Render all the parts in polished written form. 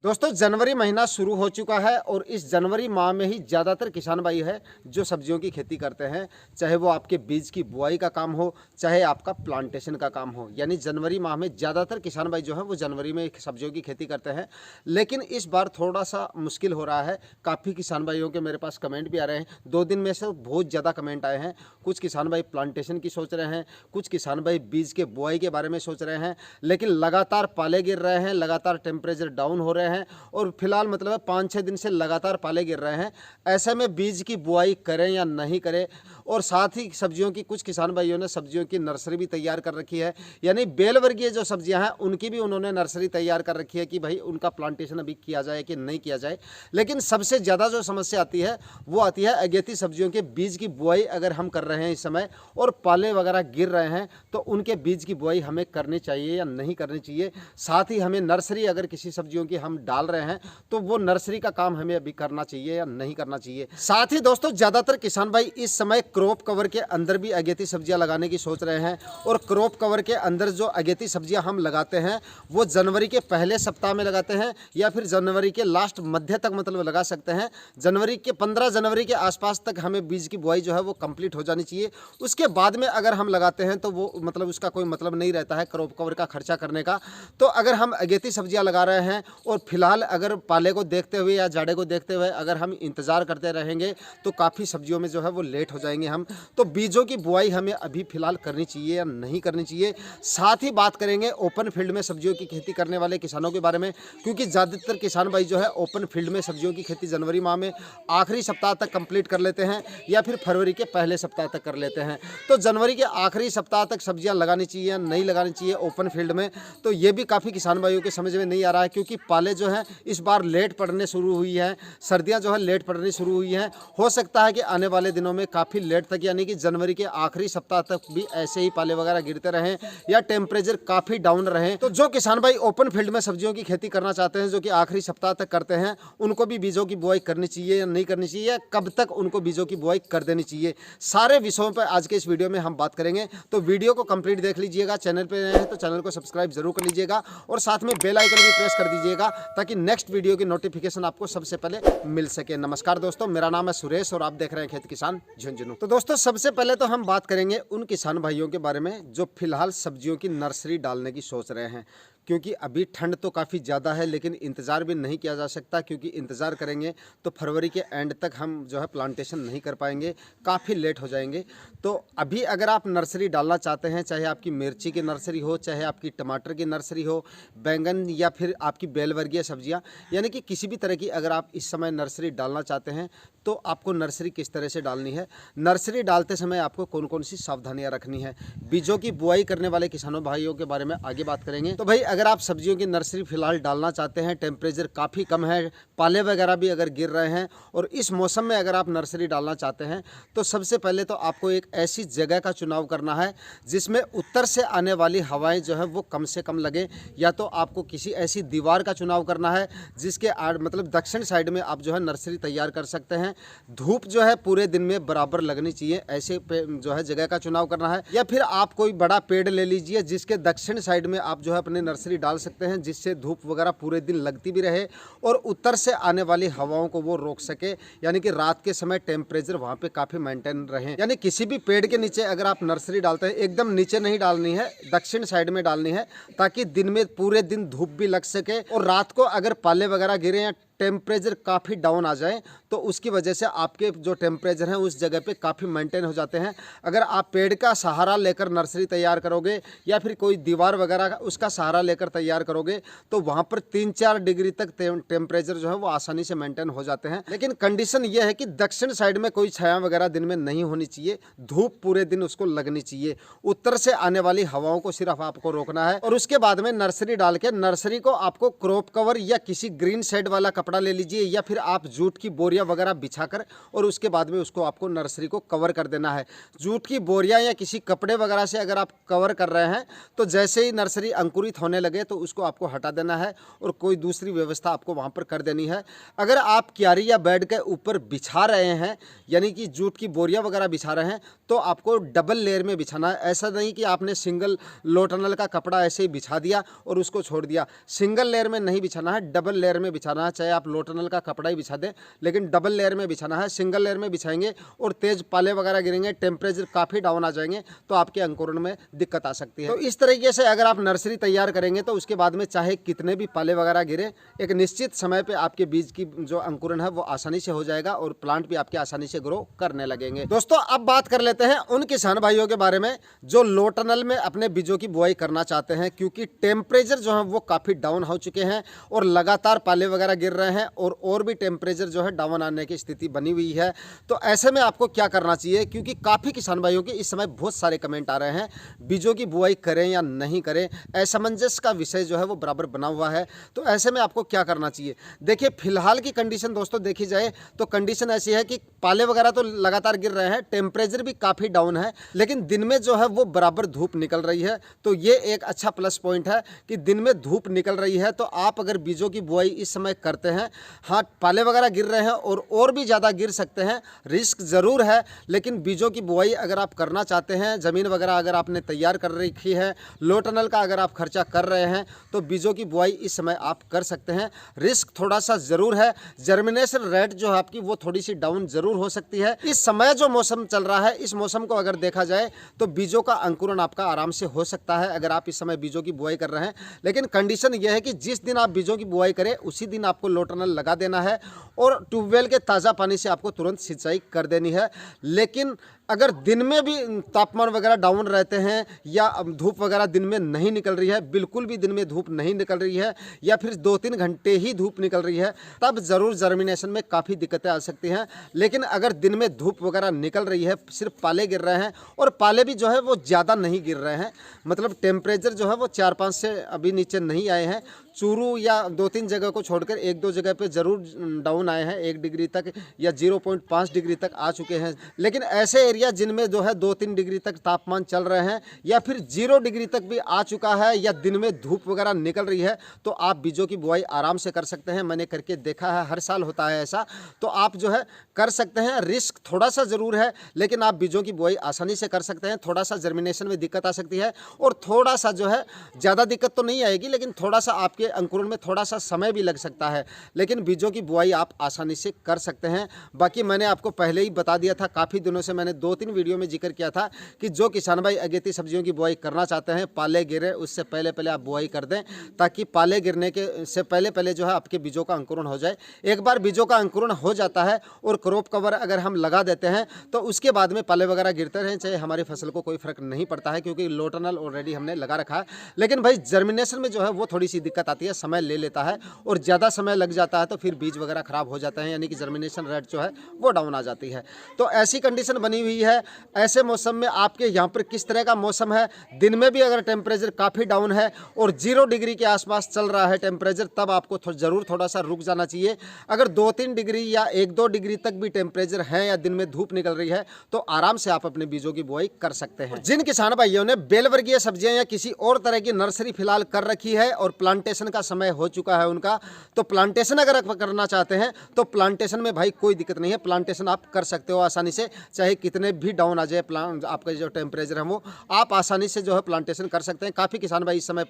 दोस्तों जनवरी महीना शुरू हो चुका है और इस जनवरी माह में ही ज़्यादातर किसान भाई है जो सब्जियों की खेती करते हैं। चाहे वो आपके बीज की बुआई का काम हो, चाहे आपका प्लांटेशन का काम हो, यानी जनवरी माह में ज़्यादातर किसान भाई जो है वो जनवरी में सब्जियों की खेती करते हैं। लेकिन इस बार थोड़ा सा मुश्किल हो रहा है। काफ़ी किसान भाइयों के मेरे पास कमेंट भी आ रहे हैं। 2 दिन में से बहुत ज़्यादा कमेंट आए हैं। कुछ किसान भाई प्लांटेशन की सोच रहे हैं, कुछ किसान भाई बीज के बुआई के बारे में सोच रहे हैं, लेकिन लगातार पाले गिर रहे हैं, लगातार टेम्परेचर डाउन हो रहे हैं और फिलहाल मतलब 5-6 दिन से लगातार पाले गिर रहे हैं। ऐसे में बीज की बुआई करें या नहीं करें। और साथ ही सब्जियों की कुछ किसान भाइयों ने सब्जियों की नर्सरी भी तैयार कर रखी है, यानी बेल वर्गीय जो सब्जियां हैं उनकी भी उन्होंने नर्सरी तैयार कर रखी है कि भाई उनका प्लांटेशन अभी किया जाए कि नहीं किया जाए। लेकिन सबसे ज़्यादा जो समस्या आती है वो आती है अगेती सब्जियों के बीज की बुआई अगर हम कर रहे हैं इस समय और पाले वगैरह गिर रहे हैं तो उनके बीज की बुआई हमें करनी चाहिए या नहीं करनी चाहिए। साथ ही हमें नर्सरी अगर किसी सब्जियों की हम डाल रहे हैं तो वो नर्सरी का काम हमें अभी करना चाहिए या नहीं करना चाहिए। साथ ही दोस्तों ज़्यादातर किसान भाई इस समय क्रॉप कवर के अंदर भी अगेती सब्जियां लगाने की सोच रहे हैं। और क्रॉप कवर के अंदर जो अगेती सब्जियां हम लगाते हैं वो जनवरी के पहले सप्ताह में लगाते हैं या फिर जनवरी के लास्ट मध्य तक मतलब लगा सकते हैं। जनवरी के 15 जनवरी के आसपास तक हमें बीज की बुआई जो है वो कंप्लीट हो जानी चाहिए। उसके बाद में अगर हम लगाते हैं तो वो मतलब उसका कोई मतलब नहीं रहता है क्रॉप कवर का खर्चा करने का। तो अगर हम अगेती सब्जियां लगा रहे हैं और फिलहाल अगर पाले को देखते हुए या जाड़े को देखते हुए अगर हम इंतज़ार करते रहेंगे तो काफ़ी सब्जियों में जो है वो लेट हो जाएंगे हम। तो बीजों की बुआई हमें अभी फ़िलहाल करनी चाहिए या नहीं करनी चाहिए। साथ ही बात करेंगे ओपन फील्ड में सब्जियों की खेती करने वाले किसानों के बारे में, क्योंकि ज़्यादातर किसान भाई जो है ओपन फील्ड में सब्जियों की खेती जनवरी माह में आखिरी सप्ताह तक कंप्लीट कर लेते हैं या फिर फरवरी के पहले सप्ताह तक कर लेते हैं। तो जनवरी के आखिरी सप्ताह तक सब्जियां लगानी चाहिए या नहीं लगानी चाहिए ओपन फील्ड में, तो ये भी काफ़ी किसान भाइयों के समझ में नहीं आ रहा है। क्योंकि पाले जो है इस बार लेट पड़ने शुरू हुई है, सर्दियां जो है लेट पड़नी शुरू हुई हैं। हो सकता है कि आने वाले दिनों में काफ़ी लेट तक यानी कि जनवरी के आखिरी सप्ताह तक भी ऐसे ही पाले वगैरह गिरते रहें या टेम्परेचर काफ़ी डाउन रहें। तो जो किसान भाई ओपन फील्ड में सब्जियों की खेती करना चाहते हैं, जो कि आखिरी सप्ताह तक करते हैं, उनको भी बीजों की बुआई करनी चाहिए या नहीं करनी चाहिए, कब तक उनको बीजों की बुआई कर देनी चाहिए। सारे विषयों पर आज के इस वीडियो में हम बात करेंगे। तो वीडियो को कंप्लीट देख लीजिएगा। चैनल पर नए हैं तो चैनल को सब्सक्राइब जरूर कर लीजिएगा और साथ में बेल आइकन भी प्रेस कर दीजिएगा ताकि नेक्स्ट वीडियो की नोटिफिकेशन आपको सबसे पहले मिल सके। नमस्कार दोस्तों, मेरा नाम है सुरेश और आप देख रहे हैं खेत किसान झुंझुनू। तो दोस्तों सबसे पहले तो हम बात करेंगे उन किसान भाइयों के बारे में जो फिलहाल सब्जियों की नर्सरी डालने की सोच रहे हैं। क्योंकि अभी ठंड तो काफ़ी ज़्यादा है, लेकिन इंतज़ार भी नहीं किया जा सकता, क्योंकि इंतज़ार करेंगे तो फरवरी के एंड तक हम जो है प्लांटेशन नहीं कर पाएंगे, काफ़ी लेट हो जाएंगे। तो अभी अगर आप नर्सरी डालना चाहते हैं, चाहे आपकी मिर्ची की नर्सरी हो, चाहे आपकी टमाटर की नर्सरी हो, बैंगन या फिर आपकी बेल वर्गीय सब्जियां, यानी कि किसी भी तरह की अगर आप इस समय नर्सरी डालना चाहते हैं तो आपको नर्सरी किस तरह से डालनी है, नर्सरी डालते समय आपको कौन कौन सी सावधानियां रखनी है, बीजों की बुआई करने वाले किसानों भाइयों के बारे में आगे बात करेंगे। तो भाई अगर आप सब्जियों की नर्सरी फिलहाल डालना चाहते हैं, टेम्परेचर काफ़ी कम है, पाले वगैरह भी अगर गिर रहे हैं और इस मौसम में अगर आप नर्सरी डालना चाहते हैं तो सबसे पहले तो आपको एक ऐसी जगह का चुनाव करना है जिसमें उत्तर से आने वाली हवाएं जो है वो कम से कम लगे, या तो आपको किसी ऐसी दीवार का चुनाव करना है जिसके मतलब दक्षिण साइड में आप जो है नर्सरी तैयार कर सकते हैं। धूप जो है पूरे दिन में बराबर लगनी चाहिए, ऐसे जो है जगह का चुनाव करना है। या फिर आप कोई बड़ा पेड़ ले लीजिए जिसके दक्षिण साइड में आप जो है अपनी नर्सरी डाल सकते हैं, जिससे धूप वगैरह पूरे दिन लगती भी रहे और उत्तर से आने वाली हवाओं को वो रोक सके, यानी कि रात के समय टेम्परेचर वहाँ पे काफ़ी मेंटेन रहे। यानी किसी भी पेड़ के नीचे अगर आप नर्सरी डालते हैं, एकदम नीचे नहीं डालनी है, दक्षिण साइड में डालनी है, ताकि दिन में पूरे दिन धूप भी लग सके और रात को अगर पाले वगैरह गिरे या टेम्परेचर काफ़ी डाउन आ जाए तो उसकी वजह से आपके जो टेम्परेचर हैं उस जगह पे काफ़ी मेंटेन हो जाते हैं। अगर आप पेड़ का सहारा लेकर नर्सरी तैयार करोगे या फिर कोई दीवार वगैरह उसका सहारा लेकर तैयार करोगे तो वहाँ पर 3-4 डिग्री तक टेम्परेचर जो है वो आसानी से मेंटेन हो जाते हैं। लेकिन कंडीशन ये है कि दक्षिण साइड में कोई छाया वगैरह दिन में नहीं होनी चाहिए, धूप पूरे दिन उसको लगनी चाहिए। उत्तर से आने वाली हवाओं को सिर्फ आपको रोकना है और उसके बाद में नर्सरी डाल के नर्सरी को आपको क्रॉप कवर या किसी ग्रीन शेड वाला कपड़ा कपड़ा ले लीजिए या फिर आप जूट की बोरियां वगैरह बिछाकर और उसके बाद में उसको आपको नर्सरी को कवर कर देना है। जूट की बोरियां या किसी कपड़े वगैरह से अगर आप कवर कर रहे हैं तो जैसे ही नर्सरी अंकुरित होने लगे तो उसको आपको हटा देना है और कोई दूसरी व्यवस्था आपको वहाँ पर कर देनी है। अगर आप क्यारी या बेड के ऊपर बिछा रहे हैं यानी कि जूट की बोरियां वगैरह बिछा रहे हैं तो आपको डबल लेयर में बिछाना है। ऐसा नहीं कि आपने सिंगल लो टनल का कपड़ा ऐसे ही बिछा दिया और उसको छोड़ दिया। सिंगल लेयर में नहीं बिछाना है, डबल लेयर में बिछाना है। चाहे आप लो टनल का कपड़ा ही बिछा दें लेकिन डबल लेयर में बिछाना है। सिंगल लेयर में बिछाएंगे और तेज पाले वगैरह गिरेंगे, टेम्परेचर काफ़ी डाउन आ जाएंगे तो आपके अंकुरण में दिक्कत आ सकती है। तो इस तरीके से अगर आप नर्सरी तैयार करेंगे तो उसके बाद में चाहे कितने भी पाले वगैरह गिरे, एक निश्चित समय पे आपके बीज की जो अंकुरण है वो आसानी से हो जाएगा और प्लांट भी आपके आसानी से ग्रो करने लगेंगे। दोस्तों अब बात कर लेते हैं उन किसान भाइयों के बारे में जो लो टनल में अपने बीजों की बुआई करना चाहते हैं, क्योंकि टेम्परेचर जो है वो काफ़ी डाउन हो चुके हैं और लगातार पाले वगैरह गिर रहे हैं और भी टेम्परेचर जो है डाउन आने की स्थिति बनी हुई है। तो ऐसे में आपको क्या करना चाहिए, क्योंकि काफ़ी किसान भाइयों के इस समय बहुत सारे कमेंट आ रहे हैं बीजों की बुआई करें या नहीं करें, असमंजस का विषय जो है वो बराबर बना हुआ है। तो ऐसे में आपको क्या करना चाहिए, देखिए फिलहाल की कंडीशन दोस्तों देखी जाए तो कंडीशन ऐसी है कि पाले वगैरह तो लगातार गिर रहे हैं, टेम्परेचर भी काफ़ी डाउन है, लेकिन दिन में जो है वो बराबर धूप निकल रही है। तो ये एक अच्छा प्लस पॉइंट है कि दिन में धूप निकल रही है। तो आप अगर बीजों की बुआई इस समय करते हैं, हाँ पाले वगैरह गिर रहे हैं और भी ज़्यादा गिर सकते हैं, रिस्क ज़रूर है, लेकिन बीजों की बुआई अगर आप करना चाहते हैं, ज़मीन वगैरह अगर आपने तैयार कर रखी है, लो टनल का अगर आप खर्चा कर रहे हैं तो बीजों की बुआई इस समय आप कर सकते हैं। रिस्क थोड़ा सा ज़रूर है, जर्मिनेशन रेट जो है आपकी वो थोड़ी सी डाउन ज़रूर हो सकती है। इस समय जो मौसम चल रहा है इस मौसम को अगर देखा जाए तो बीजों का अंकुरण आपका आराम से हो सकता है अगर आप इस समय बीजों की बुआई कर रहे हैं। लेकिन कंडीशन यह है कि जिस दिन आप बीजों की बुआई करें उसी दिन आपको लो टनल लगा देना है और ट्यूबवेल के ताज़ा पानी से आपको तुरंत सिंचाई कर देनी है। लेकिन अगर दिन में भी तापमान वगैरह डाउन रहते हैं या धूप वगैरह दिन में नहीं निकल रही है, बिल्कुल भी दिन में धूप नहीं निकल रही है या फिर 2-3 घंटे ही धूप निकल रही है, तब ज़रूर जर्मिनेशन में काफ़ी दिक्कतें आ सकती हैं। लेकिन अगर दिन में धूप वगैरह निकल रही है, सिर्फ पाले गिर रहे हैं और पाले भी जो है वो ज़्यादा नहीं गिर रहे हैं, मतलब टेम्परेचर जो है वो 4-5 से अभी नीचे नहीं आए हैं, चूरू या 2-3 जगह को छोड़कर 1-2 जगह पे ज़रूर डाउन आए हैं, 1 डिग्री तक या 0.5 डिग्री तक आ चुके हैं। लेकिन ऐसे एरिया जिनमें जो है 2-3 डिग्री तक तापमान चल रहे हैं या फिर 0 डिग्री तक भी आ चुका है या दिन में धूप वगैरह निकल रही है, तो आप बीजों की बुआई आराम से कर सकते हैं। मैंने करके देखा है, हर साल होता है ऐसा, तो आप जो है कर सकते हैं। रिस्क थोड़ा सा ज़रूर है लेकिन आप बीजों की बुआई आसानी से कर सकते हैं। थोड़ा सा जर्मिनेशन में दिक्कत आ सकती है और थोड़ा सा जो है ज़्यादा दिक्कत तो नहीं आएगी, लेकिन थोड़ा सा आपके अंकुरण में थोड़ा सा समय भी लग सकता है, लेकिन बीजों की बुआई आप आसानी से कर सकते हैं। बाकी मैंने आपको पहले ही बता दिया था, काफ़ी दिनों से मैंने 2-3 वीडियो में जिक्र किया था कि जो किसान भाई अगेती सब्जियों की बुआई करना चाहते हैं, पाले गिरे उससे पहले पहले आप बुआई कर दें, ताकि पाले गिरने के से पहले पहले जो है आपके बीजों का अंकुरण हो जाए। एक बार बीजों का अंकुरण हो जाता है और क्रॉप कवर अगर हम लगा देते हैं तो उसके बाद में पाले वगैरह गिरते रहें, चाहे हमारी फसल को कोई फर्क नहीं पड़ता है, क्योंकि लो टनल ऑलरेडी हमने लगा रखा है। लेकिन भाई जर्मिनेशन में जो है वो थोड़ी सी दिक्कत आती है, समय ले लेता है और ज़्यादा समय लग जाता है तो फिर बीज वगैरह खराब हो जाते हैं, यानी कि जर्मिनेशन रेट जो है वो डाउन आ जाती है। तो ऐसी कंडीशन बनी हुई है। ऐसे मौसम में आपके यहाँ पर किस तरह का मौसम है, दिन में भी अगर टेम्परेचर काफ़ी डाउन है और 0 डिग्री के आसपास चल रहा है टेम्परेचर, तब आपको ज़रूर थोड़ा सा रुक जाना चाहिए। अगर 2-3 डिग्री या 1-2 डिग्री तक भी टेम्परेचर है या दिन में धूप निकल रही है तो आराम से आप अपने बीजों की बुआई कर सकते हैं। जिन किसान भाइयों ने बेल वर्गीय सब्जियां या किसी और तरह की नर्सरी फिलहाल कर रखी है और प्लांटेशन का समय हो चुका है उनका, तो प्लांटेशन अगर आप करना चाहते हैं तो प्लांटेशन में भाई कोई दिक्कत नहीं है, प्लांटेशन आप कर सकते हो आसानी से, चाहे कितने भी डाउन आ जाए प्लांट आपका जो टेम्परेचर है वो आप आसानी से जो है प्लांटेशन कर सकते हैं। काफ़ी किसान भाई इस समय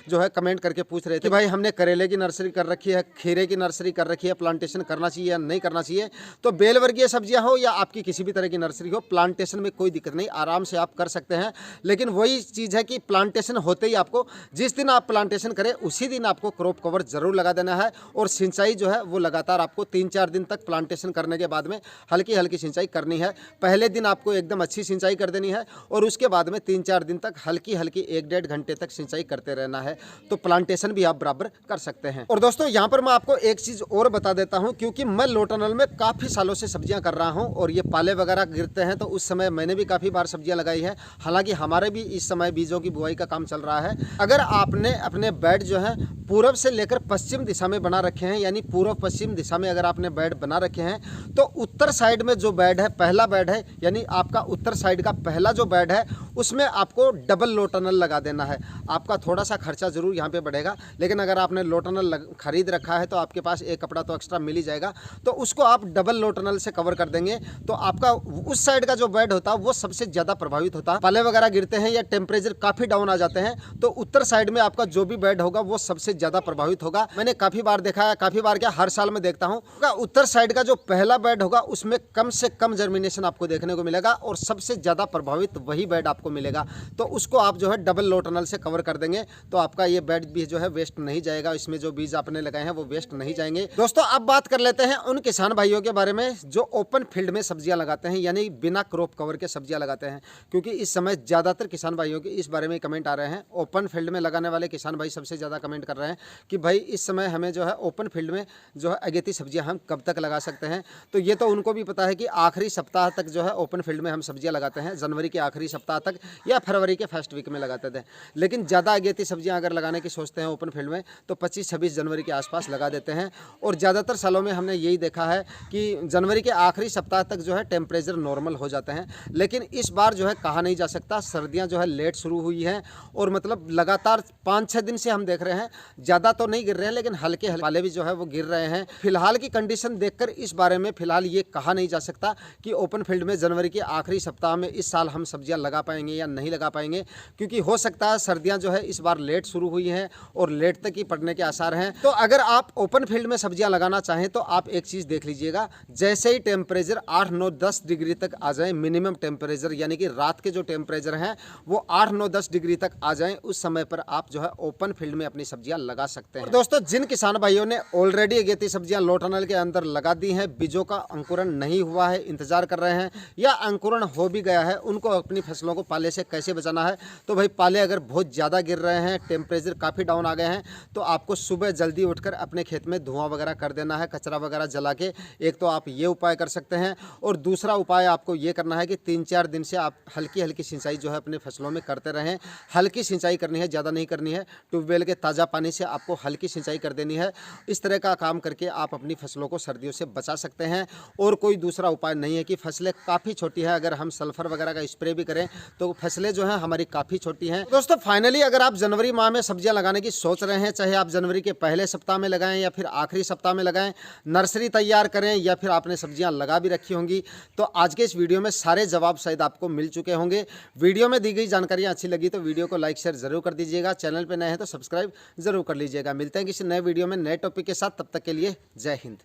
जो है कमेंट करके पूछ रहे थे भाई हमने करेले की नर्सरी कर रखी है, खीरे की नर्सरी कर रखी है, प्लांटेशन करना चाहिए या नहीं करना चाहिए। तो बेल वर्गीय सब्जियां हो या आपकी किसी भी तरह की नर्सरी हो, प्लांटेशन में कोई दिक्कत नहीं, आराम से आप कर सकते हैं। लेकिन वही चीज़ है कि प्लांटेशन होते ही आपको, जिस दिन आप प्लांटेशन करें उसी दिन आपको क्रॉप कवर जरूर लगा देना है और सिंचाई जो है वो लगातार आपको 3-4 दिन तक प्लांटेशन करने के बाद में हल्की हल्की सिंचाई करनी है। पहले दिन दिन आपको एकदम अच्छी सिंचाई कर देनी है और उसके बाद में 3-4 दिन तक हल्की हल्की 1-1.5 घंटे तक सिंचाई करते रहना है, तो प्लांटेशन भी आप बराबर कर सकते हैं। और दोस्तों यहाँ पर मैं आपको एक चीज़ और बता देता हूँ, क्योंकि मैं लो टनल में काफ़ी सालों से सब्जियाँ कर रहा हूँ और ये पाले वगैरह गिरते हैं, तो उस समय मैंने भी काफ़ी बार सब्जियाँ लगाई है। हालांकि हमारे भी इस समय बीजों की बुआई का काम चल रहा है। अगर आपने अपने बेड जो है पूरब से लेकर पश्चिम दिशा में बना रखे हैं, यानी पूर्व पश्चिम दिशा में अगर आपने बेड बना रखे हैं, तो उत्तर साइड में जो बेड है, पहला बेड है, यानी आपका उत्तर साइड का पहला जो बेड है, उसमें आपको डबल लो टनल लगा देना है। आपका थोड़ा सा खर्चा जरूर यहाँ पे बढ़ेगा, लेकिन अगर आपने लो टनल खरीद रखा है तो आपके पास एक कपड़ा तो एक्स्ट्रा मिल ही जाएगा, तो उसको आप डबल लो टनल से कवर कर देंगे, तो आपका उस साइड का जो बेड होता है वो सबसे ज़्यादा प्रभावित होता है। पाले वगैरह गिरते हैं या टेम्परेचर काफ़ी डाउन आ जाते हैं, तो उत्तर साइड में आपका जो भी बेड होगा वो सबसे ज़्यादा प्रभावित होगा। मैंने काफ़ी बार देखा है, काफ़ी बार क्या हर साल में देखता हूँ, उत्तर साइड का जो पहला बेड होगा उसमें कम से कम जर्मिनेशन आपको देखने को मिलेगा और सबसे ज़्यादा प्रभावित वही बेड आपको मिलेगा। तो उसको आप जो है डबल लो टनल से कवर कर देंगे, तो आपका ये बेड भी जो है वेस्ट नहीं जाएगा, इसमें जो बीज आपने लगाए हैं वो वेस्ट नहीं जाएंगे। दोस्तों अब बात कर लेते हैं उन किसान भाइयों के बारे में जो ओपन फील्ड में सब्जियां लगाते हैं, यानी बिना क्रॉप कवर के सब्जियां लगाते हैं, क्योंकि इस समय ज़्यादातर किसान भाइयों के इस बारे में कमेंट आ रहे हैं। ओपन फील्ड में लगाने वाले किसान भाई सबसे ज़्यादा कमेंट कर रहे हैं कि भाई इस समय हमें जो है ओपन फील्ड में जो है अगेती सब्जियां हम कब तक लगा सकते हैं। तो ये तो उनको भी पता है कि आखिरी सप्ताह तक जो है ओपन फील्ड में हम सब्जियां लगाते हैं, जनवरी के आखिरी सप्ताह तक या फरवरी के फर्स्ट वीक में लगाते थे। लेकिन ज़्यादा अगेती सब्जियां अगर लगाने की सोचते हैं ओपन फील्ड में तो 25-26 जनवरी के आसपास लगा देते हैं। और ज़्यादातर सालों में हमने यही देखा है कि जनवरी के आखिरी सप्ताह तक जो है टेम्परेचर नॉर्मल हो जाते हैं। लेकिन इस बार जो है कहा नहीं जा सकता, सर्दियाँ जो है लेट शुरू हुई हैं और मतलब लगातार 5-6 दिन से हम देख रहे हैं, ज़्यादा तो नहीं गिर रहे हैं लेकिन हल्के पाले भी जो है वो गिर रहे हैं। फिलहाल की कंडीशन देखकर इस बारे में फिलहाल ये कहा नहीं जा सकता कि ओपन फील्ड में जनवरी के आखिरी सप्ताह में इस साल हम सब्जियां लगा पाएंगे या नहीं लगा पाएंगे, क्योंकि हो सकता है सर्दियां जो है इस बार लेट शुरू हुई हैं और लेट तक ही पड़ने के आसार हैं। तो अगर आप ओपन फील्ड में सब्जियां लगाना चाहें तो आप एक चीज़ देख लीजिएगा, जैसे ही टेम्परेचर 8-9-10 डिग्री तक आ जाए, मिनिमम टेम्परेचर यानी कि रात के जो टेम्परेचर हैं वो 8-9-10 डिग्री तक आ जाएं, उस समय पर आप जो है ओपन फील्ड में अपनी सब्जियां लगा सकते हैं। दोस्तों जिन किसान भाइयों ने ऑलरेडी अगेती सब्जियां लो टनल के अंदर लगा दी हैं, बीजों का अंकुरण नहीं हुआ है, इंतजार कर रहे हैं, या अंकुरण हो भी गया है, उनको अपनी फसलों को पाले से कैसे बचाना है। तो भाई पाले अगर बहुत ज़्यादा गिर रहे हैं, टेम्परेचर काफ़ी डाउन आ गए हैं, तो आपको सुबह जल्दी उठकर अपने खेत में धुआं वगैरह कर देना है, कचरा वगैरह जला के। एक तो आप ये उपाय कर सकते हैं, और दूसरा उपाय आपको ये करना है कि 3-4 दिन से आप हल्की हल्की सिंचाई जो है अपने फसलों में करते रहें। हल्की सिंचाई करनी है, ज़्यादा नहीं करनी है, ट्यूबवेल के ताज़ा पानी से आपको हल्की सिंचाई कर देनी है। इस तरह का काम करके आप अपनी फसलों को सर्दियों से बचा सकते हैं। और कोई दूसरा उपाय नहीं है कि फसलें काफ़ी छोटी है, अगर हम सल्फर वगैरह का स्प्रे भी करें तो फसलें जो हैं हमारी काफ़ी छोटी हैं। दोस्तों फाइनली अगर आप जनवरी माह में सब्जियां लगाने की सोच रहे हैं, चाहे आप जनवरी के पहले सप्ताह में लगाएं या फिर आखिरी सप्ताह में लगाएं, नर्सरी तैयार करें या फिर आपने सब्जियां लगा भी रखी होंगी, तो आज के इस वीडियो में सारे जवाब शायद आपको मिल चुके होंगे। वीडियो में दी गई जानकारियाँ अच्छी लगी तो वीडियो को लाइक शेयर जरूर कर दीजिएगा, चैनल पर नए हैं तो सब्सक्राइब जरूर कर लीजिएगा। मिलते हैं किसी नए वीडियो में नए टॉपिक के साथ, तब तक के लिए जय हिंद।